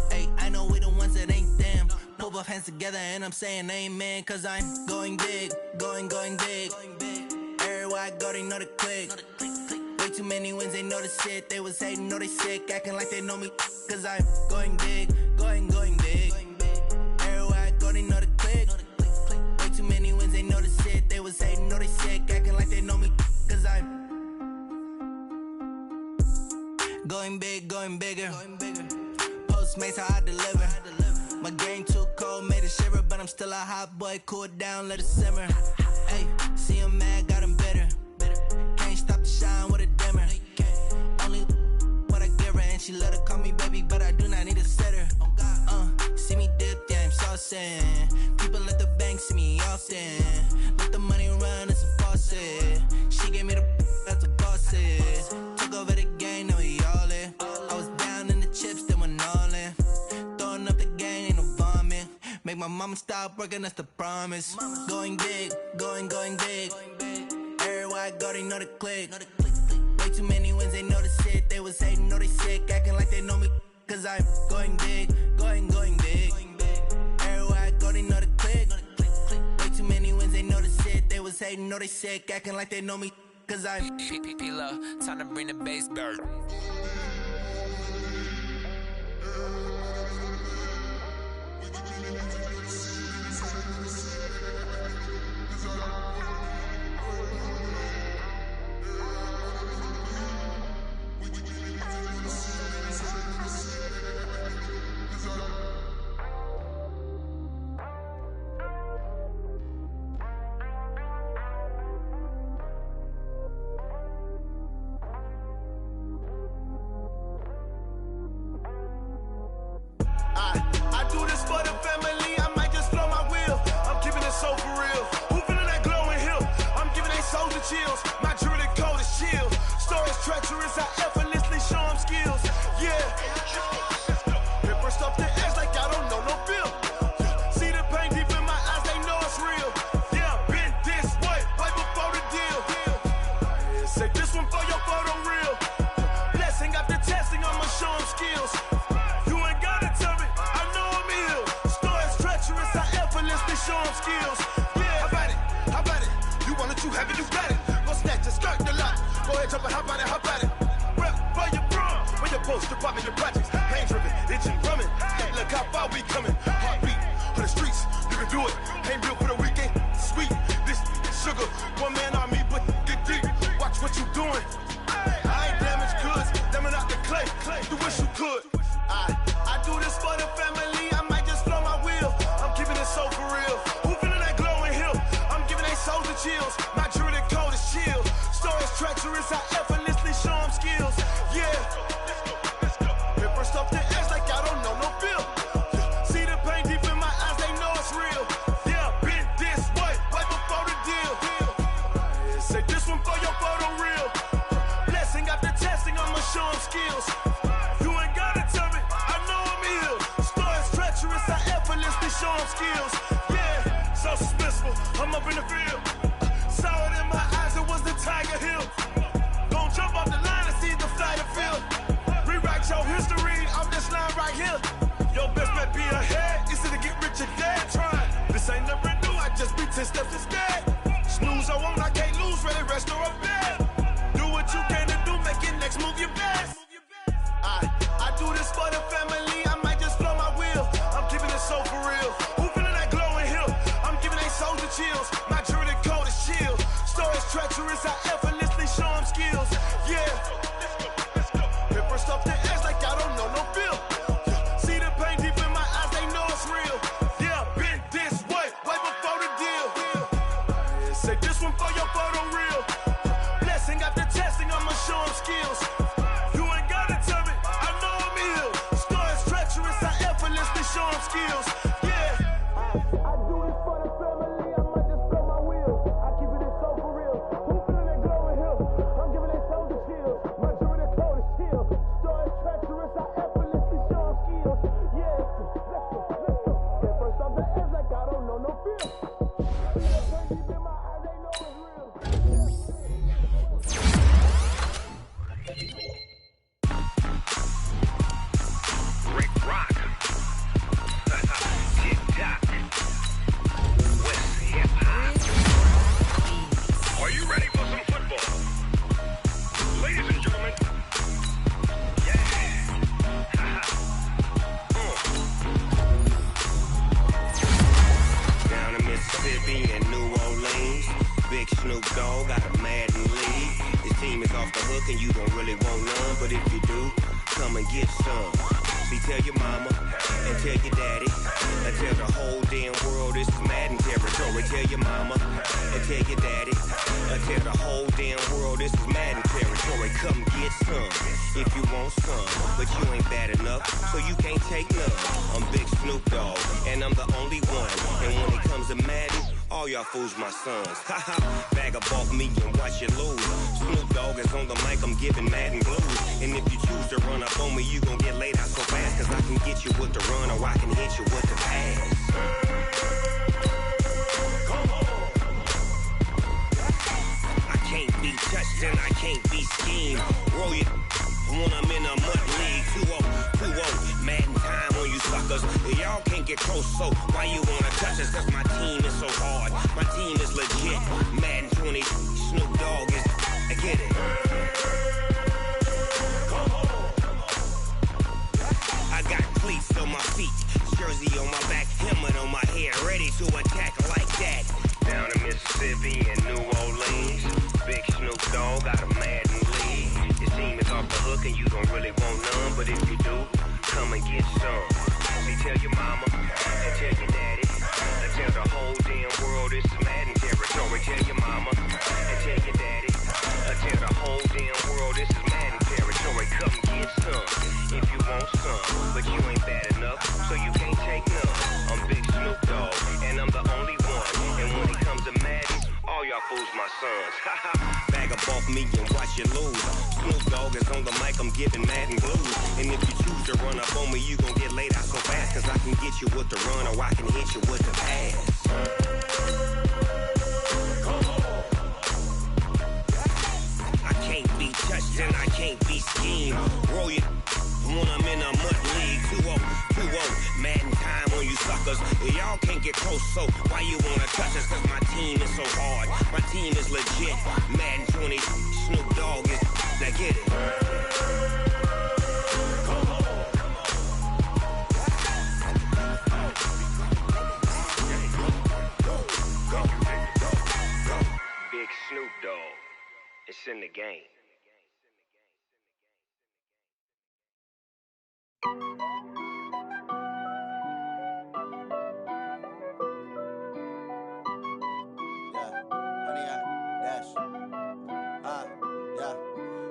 Ay, I know we the ones that ain't them. Pull both hands together and I'm saying amen. Cause I'm going big, going big. Everywhere I go, they know the click. Way too many wins, they know the shit. They was hating, know they sick, acting like they know me. Cause I'm going big, going big. Everywhere I go, they know the click. Way too many wins, they know the shit. They was hating, know they sick, acting like they know me. Cause I'm going big, going bigger. Postmates how I deliver. My game too cold, made it shiver. But I'm still a hot boy, cool it down, let it simmer. Hey, see him mad, got him bitter. Can't stop the shine with a dimmer. Only what I give her, and she let her call me baby, but I do not need a sitter. See me dip, yeah, I'm saucing. People at the bank see me often. Let the money run, it's a faucet. She gave me the that's a boss is. Took over the game, now we all in. I was down in the chips, then went all in. Throwing up the game, ain't no vomit. Make my mama stop working, that's the promise. Going big, going big. Everywhere I go, they know the click. Way too many wins, they know the shit. They was hating, know they sick, acting like they know me. Cause I'm going big, going big. Everywhere I go, they know the click. Way too many wins, they know the shit. They was hating, know they sick, acting like they know me. Cause I'm P-P-P-Love, time to bring the bass bird. I do this for the family, I might just blow my wheel. I'm keeping it so for real. Who feeling that glowing hill? I'm giving they souls the chills. My jewelry cold is chill. Stories treacherous, I effortlessly show them skills. Yeah. Paper stuff the edge like I don't know no bill. See the pain deep in my eyes, they know it's real. Yeah, been this way, right before the deal. Say this one for your photo reel. Blessing after testing, I'ma show them skills. Show them skills. Yeah, how about it? You want it, you have it, you got it. Go snatch it, start the lot. Go ahead, jump it, how about it? Rep for your bro, when your post, your popping, your projects. Pain driven, itching, drumming. Look how far we coming. Heartbeat for the streets, you can do it. Ain't built for the weekend, sweet. This sugar, one man army, but get deep. Watch what you doing. I ain't damaged goods, them out the clay. You wish you could. I do this for the family. I might just blow my wheel. I'm keeping it so for real. Who feeling that glowing hill? I'm giving they souls the chills. My jewelry cold is chill. Stories treacherous, I effortlessly show them skills. Yeah. Paper stuff the edge like I don't know no bill. See the pain deep in my eyes, they know it's real. Yeah, been this way, right before the deal. Say this one for your photo reel. effortlessly show them skills. Yeah, so suspenseful, I'm up in the field. Saw it in my eyes, it was the Tiger Hill. Gon' jump off the line and see the flight of field. Rewrite your history off this line right here. Your best bet be ahead, easy to get rich or dead trying. This ain't never new, I just be 10 steps instead. Snooze, I won't, I can't lose, ready, rest or a bed. Do what you can to do, make your next move your best. I do this for the family, I might just blow my wheel. I'm keeping it so for real. Who feeling that glowing hill? I'm giving they soldier chills. My jewelry code is chill. Stories treacherous, I effortlessly show them skills. Yeah. Hit first off the edge like I don't know no feel. See the pain deep in my eyes, they know it's real. Yeah, been this way before the deal. Say this one for your photo reel. Blessing after testing, I'ma show them skills. You ain't gotta tell me, I know I'm ill. Stories treacherous, I effortlessly show them skills. Yeah. I do this for the family, I might just blow my wheel. I keep it so for real. Who feeling that glowing hill? I'm giving they soldier chills. My jewelry code is chill. Stories treacherous, I effortlessly show them skills. Yeah. Let's go. Get first off the edge like I don't know no fear. See the pain deep in my eyes, they know it's real. Rick Rock. Tick-tock. West hip-hop. Are you ready for some football? Ladies and gentlemen. Yeah. Down in Mississippi and New Orleans, Big Snoop Dogg got a Madden league. His team is off the hook and you don't really want none, but if you do, come and get some. See, tell your mama and tell your daddy and tell the whole damn world this is Madden territory. Tell your mama and tell your daddy and tell the whole damn world this is Madden territory. Come get some if you want some, but you ain't bad enough, so you can't take none. I'm Big Snoop Dogg and I'm the only one. And when it comes to Madden, all y'all fools my sons. Haha, bag up off me and watch you lose. Snoop Dogg is on the mic, I'm giving Madden blues. And if you choose to run up on me, you gon' get laid out so fast. Cause I can get you with the run or I can hit you with the pass. I can't be touched and I can't be schemed. Roll you when I'm in a mud league. 2-0, Madden time on you suckers. Y'all can't get close, so why you wanna touch us? Cause my team is so hard, my team is legit. Madden 20, Snoop Dogg is, I get it. I got cleats on my feet, jersey on my back, helmet on my head, ready to attack like that. Down in Mississippi and New Orleans, Big Snoop Dogg got a Madden league. Your team is off the hook and you don't really want none, but if you do, come and get some. See, tell your mama and tell your daddy and tell the whole damn world this is Madden territory. Tell your mama and tell your daddy and tell the whole damn world this is Madden territory. Come get some if you want some, but you ain't bad enough, so you can't take none. I'm Big Snoop Dogg and I'm the only one. And when it comes to Madden, all y'all fools my sons. Bag up off me and watch you lose. Snoop Dogg is on the mic, I'm giving Madden blues. And if you choose to run up on me, you gon' get laid out so fast. Cause I can get you with the run or I can hit you with the pass. I can't be touched and I can't be schemed. Roll you when I'm in a mud league. 2-0, Madden time on you suckers. Y'all can't get close, so why you wanna touch us? Cause my team is so hard, my team is legit. Madden 20, Snoop Dogg is, now get it. Big Snoop Dogg, it's in the game.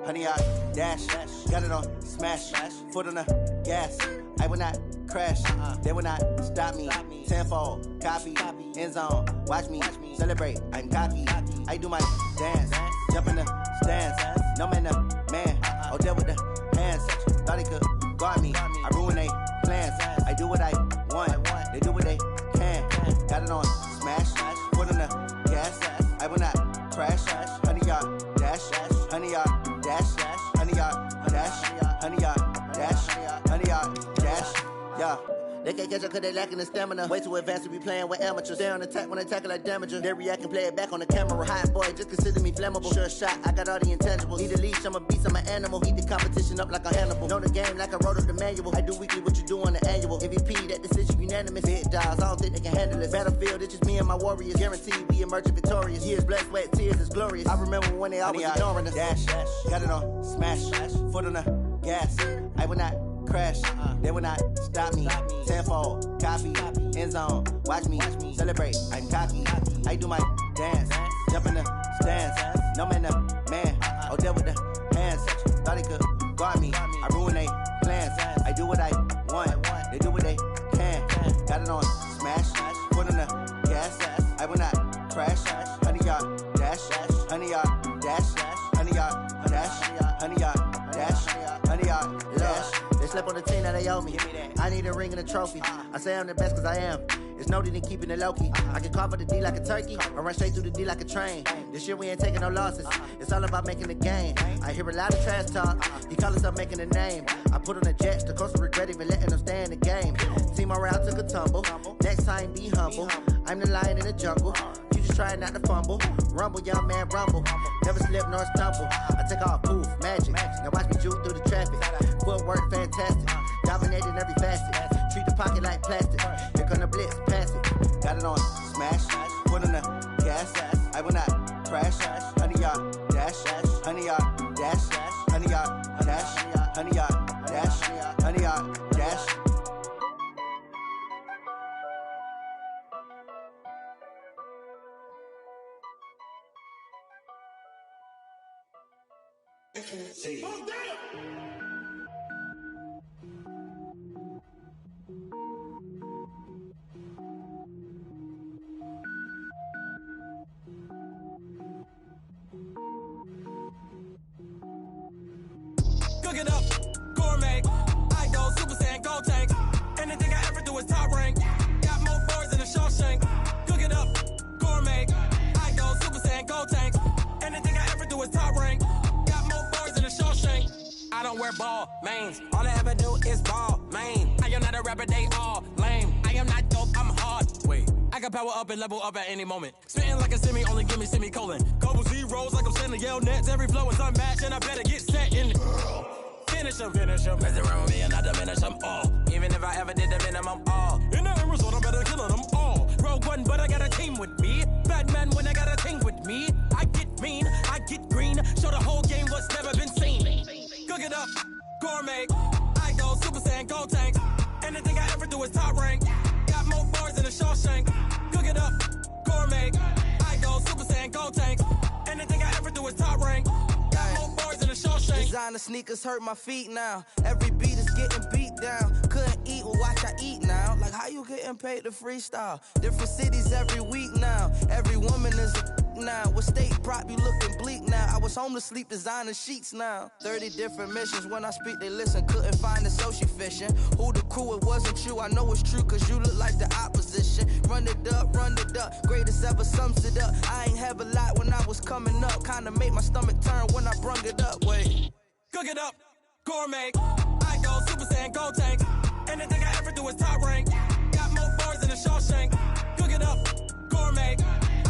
Honey, I dash, got it on smash, foot on the gas. I will not crash, they will not stop me. Tenfold, copy, end zone, watch me celebrate. I'm cocky, I do my dance, jump in the stands. No man, man, oh there with the hands. Thought he could guard me, I ruin they plans. I do what I want, They do what they can. Got it on smash, foot on the gas. I will not crash. 100-yard dash, 100-yard dash, 100-yard dash, 100-yard dash, 100-yard dash. Yeah. They can't catch up cause they lacking the stamina. Way too advanced to be playing with amateurs. Stay on attack when they tackle like damager. They react and play it back on the camera. Hot boy, just consider me flammable. Sure shot, I got all the intangibles. Need a leash, I'm a beast, I'm an animal. Eat the competition up like a Hannibal. Know the game like I wrote up the manual. I do weekly what you do on the annual. MVP, that decision unanimous. Big dogs, I don't think they can handle this. Battlefield, it's just me and my warriors. Guaranteed we emerging victorious. Years, blood, sweat, tears, it's glorious. I remember when they always ignoring us. Dash, got it on smash, foot on the gas. I will not crash, they will not stop me. Tenfold, copy, end zone, watch me celebrate. I'm cocky, I do my dance, jump in the stands. No man, the man, oh, there with the hands. Thought he could guard me, I ruin they plans. I do what I want, they do what they can. Got it on smash, foot on the gas. I will not crash, 100-yard dash, 100-yard dash, 100-yard dash, 100-yard dash, 100-yard dash. They slept on the team that they owe me. I need a ring and a trophy. I say I'm the best cause I am. It's noted in keeping it low-key. I can carve up the D like a turkey or run straight through the D like a train. This year we ain't taking no losses. It's all about making the game. I hear a lot of trash talk. He call himself making a name. I put on the Jets. The coach will regret even letting them stay in the game. Team morale took a tumble. Next time be humble. I'm the lion in the jungle. You just try not to fumble. Rumble, young man, rumble. Never slip nor stumble. I take off, poof, magic. Now watch me juke through the traffic. Footwork fantastic. Dominating every facet. Treat the pocket like plastic. Here come the blitz, pass it. Got it on smash. Foot on the gas. I will not crash. 100-yard dash. 100-yard dash. 100-yard dash. 100-yard dash. 100-yard dash. See. Oh, damn! Cook it up, gourmet. I go Super Saiyan, gold tank. Anything I ever do is top rank. Got more boards than a Shawshank. Cook it up, gourmet. I go Super Saiyan, gold tank. Anything I ever do is top rank. Got more boards than a Shawshank. I don't wear ball mains. All I ever do is ball main. I am not a rapper, they all lame. I am not dope, I'm hard. Wait, I can power up and level up at any moment. Spitting like a semi, only give me semicolon. Couple zeros like I'm sending yell nets. Every flow is unmatched and I better get set in. Finish them. Mess around with me and I diminish them all. Even if I ever did the minimum, all. In the end result, I'm better killing them all. Rogue One, but I got a team with me. Batman when I got a team with me. I get mean, I get green. Show the whole game what's never been seen. Cook it up, gourmet. I go Super Saiyan, gold tank. Anything I ever do is top rank. Got more bars than a Shawshank. Cook it up, gourmet. I go Super Saiyan, gold tank. Anything I ever do is top rank. Got more bars than a Shawshank. Designer sneakers hurt my feet now. Every beat is getting beat down. Couldn't eat, well watch I eat now. Like how you getting paid to freestyle? Different cities every week now. Every woman is a now. With state prop, you looking bleak now. I was home to sleep designing sheets now. 30 different missions. When I speak, they listen. Couldn't find it, so she fishing. Who the crew? It wasn't you. I know it's true, cause you look like the opposition. Run it up. Greatest ever sums it up. I ain't have a lot when I was coming up. Kinda made my stomach turn when I brung it up. Wait. Cook it up, gourmet. I go Super Saiyan, gold tank. Anything I ever do is top rank. Got more bars than a Shawshank. Cook it up, gourmet.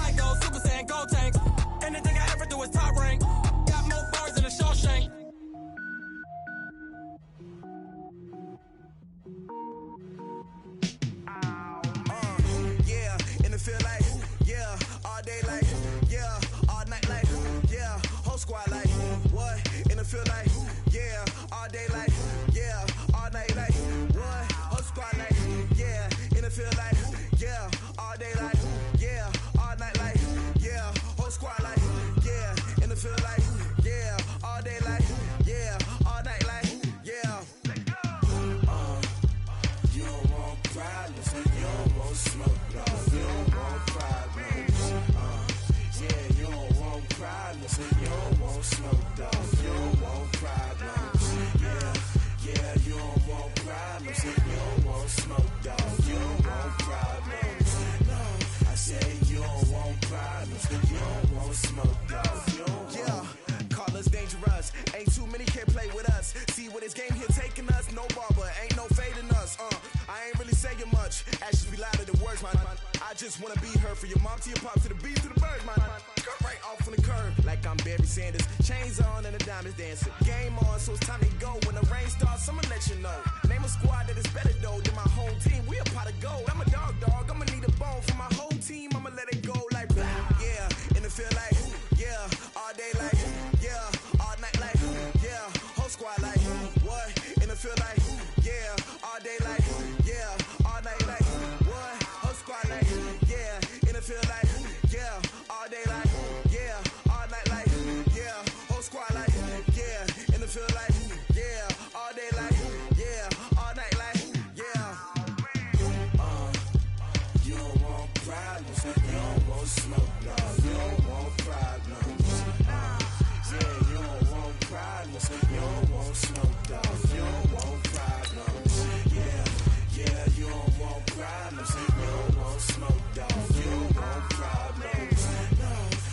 I go Super Saiyan, gold tank. Anything I ever do is top rank. Got more bars than a Shawshank. Yeah, in the field like, yeah, all day like, yeah, all night like, yeah, whole squad like, what? In the field like, yeah, all day like, yeah, all night like, what? Whole squad like, yeah, in the field like, yeah, all day like, yeah, all night like, yeah, whole squad like, yeah, in the field like, yeah, all day like, yeah, all night like, yeah. You don't want problems, you don't want smoke, no, you don't want problems. Yeah, you don't want problems, you don't want smoke, dog, you don't want problems. Yeah, you don't want problems, you don't want smoke, dog, you don't want problems. just wanna be her. For your mom to your pop to the beat to the birds, my cut right off on the curb. Like I'm Barry Sanders, chains on and the diamonds dancing. Game on, so it's time to go. When the rain starts, I'ma let you know. Name a squad that is better though than my home team. We a pot of gold. I'm a dog. I'ma need a bone for my whole team. I'ma let it go like blah. Yeah, and it feel like yeah, all day like yeah, all night like yeah, whole squad like what? And it feel like yeah, all day like yeah, all night like what? Whole squad like yeah, and it feel like yeah, all day like yeah, all night like yeah, whole squad like yeah, and it feel like yeah, all day like yeah, all night like yeah. You don't want problems, you don't want smoke, dog. You don't want problems. Yeah, you don't want problems, you don't want smoke, dog. You don't want problems. Yeah, you don't want problems, you don't want smoke, dog. You don't want problems. No,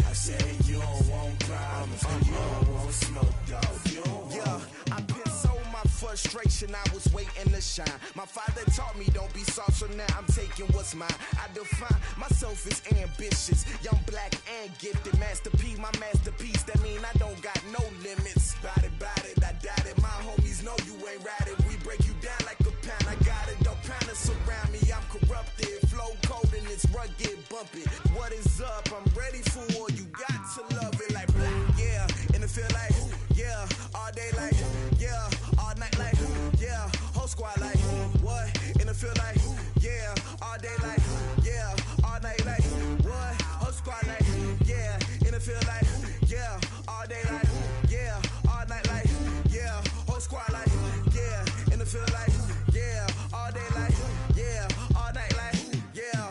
I said you don't want problems, you don't want smoke, dog. You don't want. I been so my frustration, I was waiting to shine. My father taught me don't be soft, so now I'm taking what's mine. I define myself as ambitious, young, black, and gifted. Master P, my masterpiece, that mean I don't got no limits. Bout it, I doubt it. My homies know you ain't ride it. We break you down like a pound. I got it, don't pound us around me. I'm corrupted, flow cold and it's rugged, bump it. What is up? I'm ready for war. You got to love it like blah, yeah. And it feel like yeah, all day like yeah, all night like yeah, whole squad like what? And it feel like yeah, all day like yeah, all night like what? Whole squad like yeah, and it feel like yeah, all day like yeah, all night like yeah, whole squad like yeah, and it feel like yeah, all day like yeah, all night like yeah.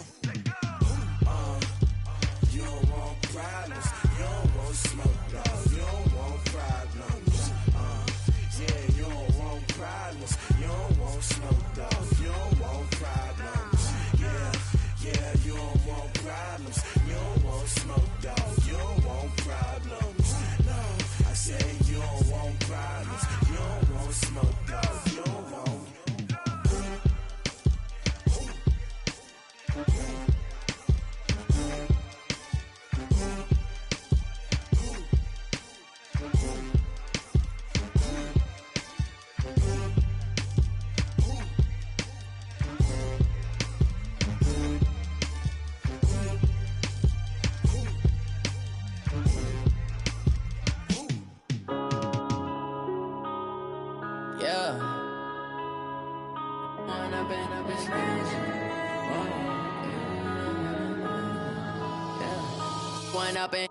You don't want problems, you don't want smoke, dog. You don't want problems. Yeah, you don't want problems, you don't want smoke, dog. You don't want problems. Yeah, you don't want problems, you don't want smoke, dog. You don't want problems. No, I say you don't want problems, you don't want smoke, dog. You don't want.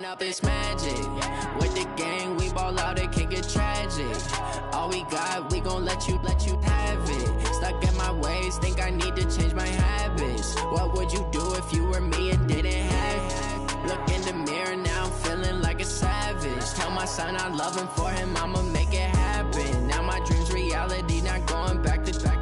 Up this magic. With the gang, we ball out, it can get tragic. All we got, we gon' let you have it. Stuck in my ways, think I need to change my habits. What would you do if you were me and didn't have it? Look in the mirror, now I'm feeling like a savage. Tell my son I love him, for him I'ma make it happen. Now my dream's reality, not going back to back.